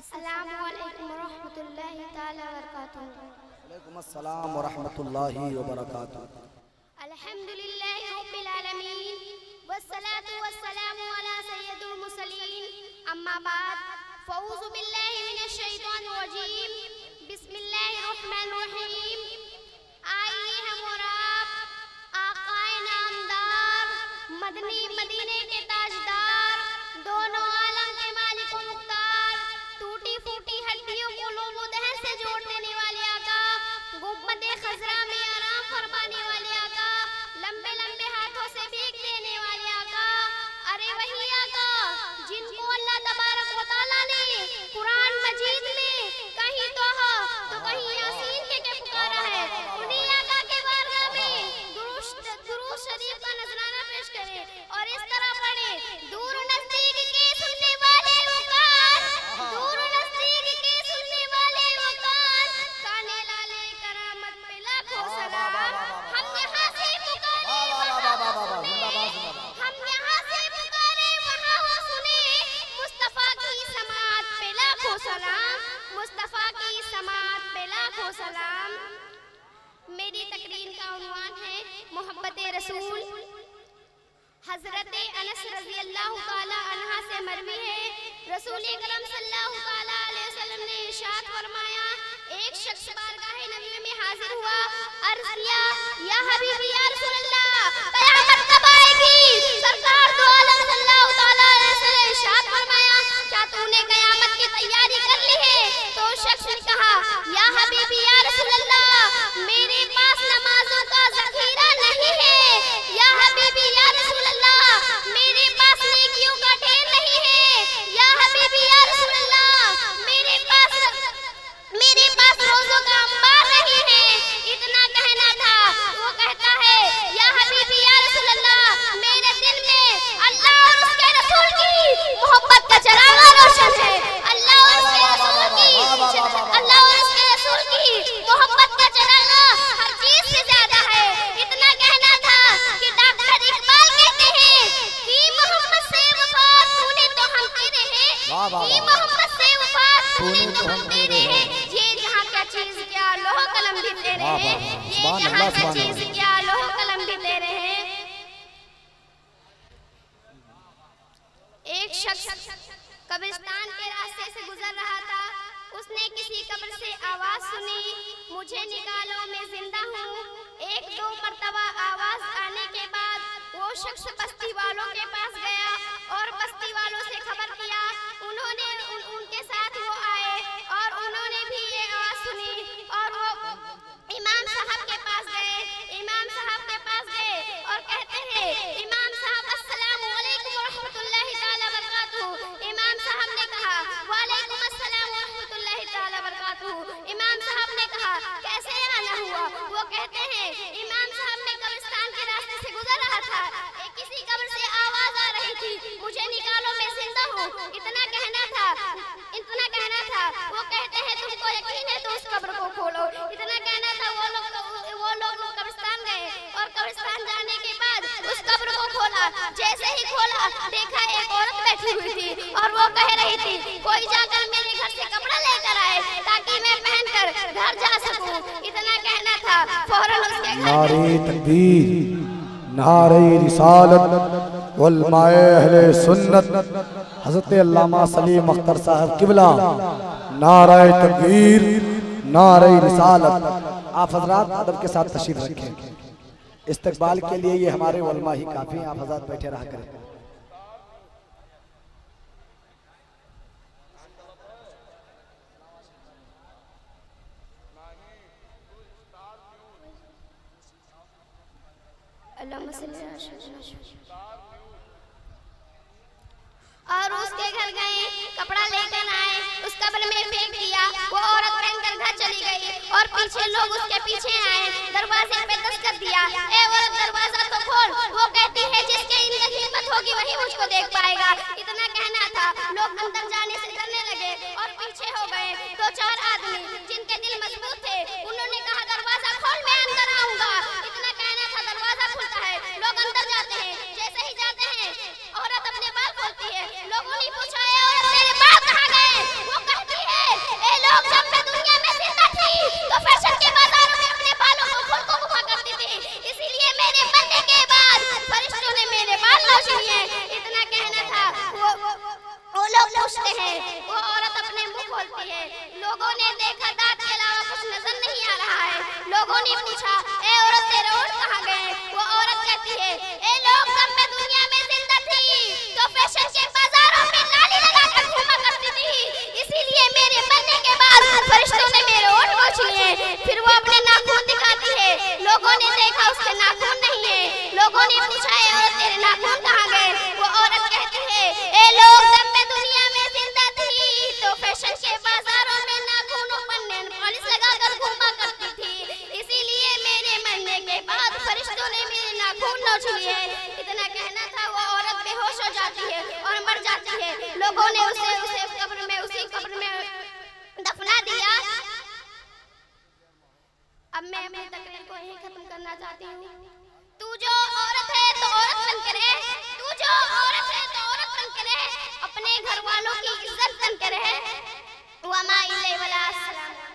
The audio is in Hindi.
अस्सलामु अलैकुम वरहमतुल्लाहि ताला वबरकातुहू। वालेकुम अस्सलाम वरहमतुल्लाहि वबरकातुहू। अल्हम्दुलिल्लाहि रब्बिल आलमीन वस्सलातु वस्सलामु अला सय्यिदिल मुरसलीन। अम्मा बाद फऊज़ु बिल्लाहि मिनश शैतानिर रजीम। बिस्मिल्लाहिर रहमानिर रहीम। आइए हम और आप आकाए नामदार मदनी मदीने के ताजदार दोनों आलम के मालिक व मुख्तार टूटी फूटी हड्डियों को लोगो दहन से जोड़ देने वाले आका, गुम्बदे खजरा में आराम फरमाने वाले आका, लंबे लंबे हाथों से भीख देने वाले आका, अरे वही आका जिनको अल्लाह तबारक व तआला ने कुरान मजीद में कहीं तोहा तो कहीं यासीन के पुकारा है, उन्हीं आका के बारगाह में दुरूद शरीफ का नजराना पेश करें और इस तरह पढ़े। दूर नजदीक के सुनने वाले वकार, दूर नजदीक के सुनने वाले वकार, काने लाले करामत पे लाखों सलाम। हम यहाँ से पुकारे हम यहाँ से पुकारे वहाँ वो सुने, मुस्तफा की समात पे लाखों सलाम, मुस्तफा की समात पे लाखों सलाम। मेरी तकरीर का उन्वान है मोहब्बत रसूल। हजरत अनस रज़ी अल्लाह ताला अन्हा से मरवी है, रसूल करम सल्लल्लाहु ताला अलैहि वसल्लम ने इरशाद फरमाया, एक शख्स बारगाह नबी में हाजिर हुआ, अर्ज किया, या हबीबी या रसूल अल्लाह, कयामत कब आएगी? सरकार दो आलम सल्लल्लाहु ताला अलैहि वसल्लम इरशाद फरमाया, क्या तूने कयामत की तैयारी कर ली है? तो शख्स ने कहा, या हबीबी या रसूल अल्लाह, मेरे पास नमाजों का ज़ख़ीरा नहीं है। या हबीबी या रसूल अल्लाह, मेरे पास नेकियों का ढेर नहीं है। या हबीबी या रसूल अल्लाह, मेरे पास रोज़ों का अंबार नहीं है। इतना कहना था, वो कहता है, या हबीबी या रसूल अल्लाह, मेरे दिल में अल्लाह और उसके रसूल की मोहब्बत का चरागा रोशन है। अल्लाह और उसके रसूल की मोहब्बत का चरागा हर चीज से ज्यादा है। इतना कहना था कि डॉक्टर इकबाल कहते हैं कि मोहम्मद से वफा तूने तो हम तेरे हैं, कि मोहम्मद से वफा तूने तो हम तेरे हैं। ये जहाँ क्या चीज क्या लोह कलम भी तेरे हैं, ये जहाँ क्या चीज क्या लोह कलम भी तेरे हैं। एक शख्स कब्रिस्तान के रास्ते से गुजर रहा था, उसने किसी कब्र से आवाज सुनी, मुझे निकालो मैं जिंदा हूँ। एक दो मर्तबा आवाज आने के बाद वो शख्स बस्ती वालों के पास गया और बस्ती वालों से खबर किया। उन्होंने उनके साथ वो आए और उन्होंने भी ये आवाज सुनी और वो इमाम साहब के पास गए। इमाम साहब के पास गए और कहते हैं, इमाम साहब अस्सलामु अलैकुम वरहमतुल्लाहि ताला वबरकातुहू। इमाम साहब ने कहा, वालेकुम अस्सलाम वरहमतुल्लाहि ताला वबरकातुहू। इमाम साहब ने कहा, कैसे आना हुआ? वो कहते हैं, इमाम साहब ने कब्रिस्तान के रास्ते से गुजर रहा था, किसी कब्र से आवाज आ रही थी, मुझे निकालो मैं जिंदा हूँ। इतना कहना था। वो कहते हैं, तुमको यकीन है तो उस कब्र को खोलो। इतना कहना था। वो लोग कब्रिस्तान गए और कब्रिस्तान जाने के बाद उस कब्र को खोला। जैसे ही खोला, देखा एक औरत बैठी हुई थी और वो कह रही थी, कोई जाकर मेरे घर से कपड़ा लेकर आए ताकि मैं पहनकर घर जा सकूं। इतना कहना था। फौरन उसके नारे तकबीर, नारे रिसालत, उलमाए अहले सुन्नत, हज़रत अल्लामा सलीम अख्तर साहब किबला, नारे तकबीर, नारे रिसालत। आप हजरात अदब के साथ तशरीफ रखें। इस्तकबाल के लिए ये हमारे उलमा ही काफी हैं, आप हजरात बैठे रहा करें। और उसके घर गए, कपड़ा लेकर आए, उस कब्र में फेंक दिया। वो औरत पहनकर घर चली गई और पीछे लोग उसके पीछे आए, दरवाजे पे दस्तक दिया, ए औरत दरवाजा तो खोल। वो कहती है, जिसके अंदर हिम्मत होगी वही मुझको देख पाएगा। इतना कहना था। लोग अंदर जाने से डरने लगे और पीछे हो गए। दो चार आदमी जिनके दिल मजबूत थे, उन्होंने कहा, दरवाजा खोल मैं अंदर आऊंगा। इतना कहना था। दरवाजा खुलता है, लोग अंदर जाते हैं। जैसे ही जाते हैं, औरत अपने बाल खोलती है। लोगों ने पूछा, औरत तेरे बाल कहाँ गए? वो कहती बोलती है। लोगों ने देखा दांत के अलावा कुछ नजर नहीं आ रहा है। लोगों ने पूछा, ए औरत तेरे होंठ कहाँ गए? वो औरत कहती है, ए लोग, जब मैं दुनिया में जिंदा थी तो फैशन के बाजारों में नाली लगाकर घूमा करती थी, इसीलिए मेरे मरने के बाद फरिश्तों ने मेरे होंठ पोंछ लिए। फिर वो अपने नाखून दिखाती है। लोगों ने देखा उसके नाखून नहीं है। लोगों ने पूछा, ए औरत तेरे नाखून कहाँ गए? वो औरत कहती है, ए लोग, जब मैं दुनिया में जिंदा थी तो फैशन के बाजारों में नाखूनों पर नेल पॉलिश लगाकर घूमा करती थी, इसीलिए मेरे मरने के बाद फरिश्तों ने मेरे नाखून नोच लिए। इतना कहना था, वो औरत बेहोश हो जाती है और मर जाती है। लोगों ने उसे उसी कब्र में दफना दिया। अब मैं अपनी तकरीर को यहीं खत्म करना चाहती हूँ। तू जो औरत है तो औरत बन के रहे, तू जो औरत है तो औरत बन के रहे, अपने घर वालों की इज्जत बन के रहे। वमा इल्ला वला सलाम।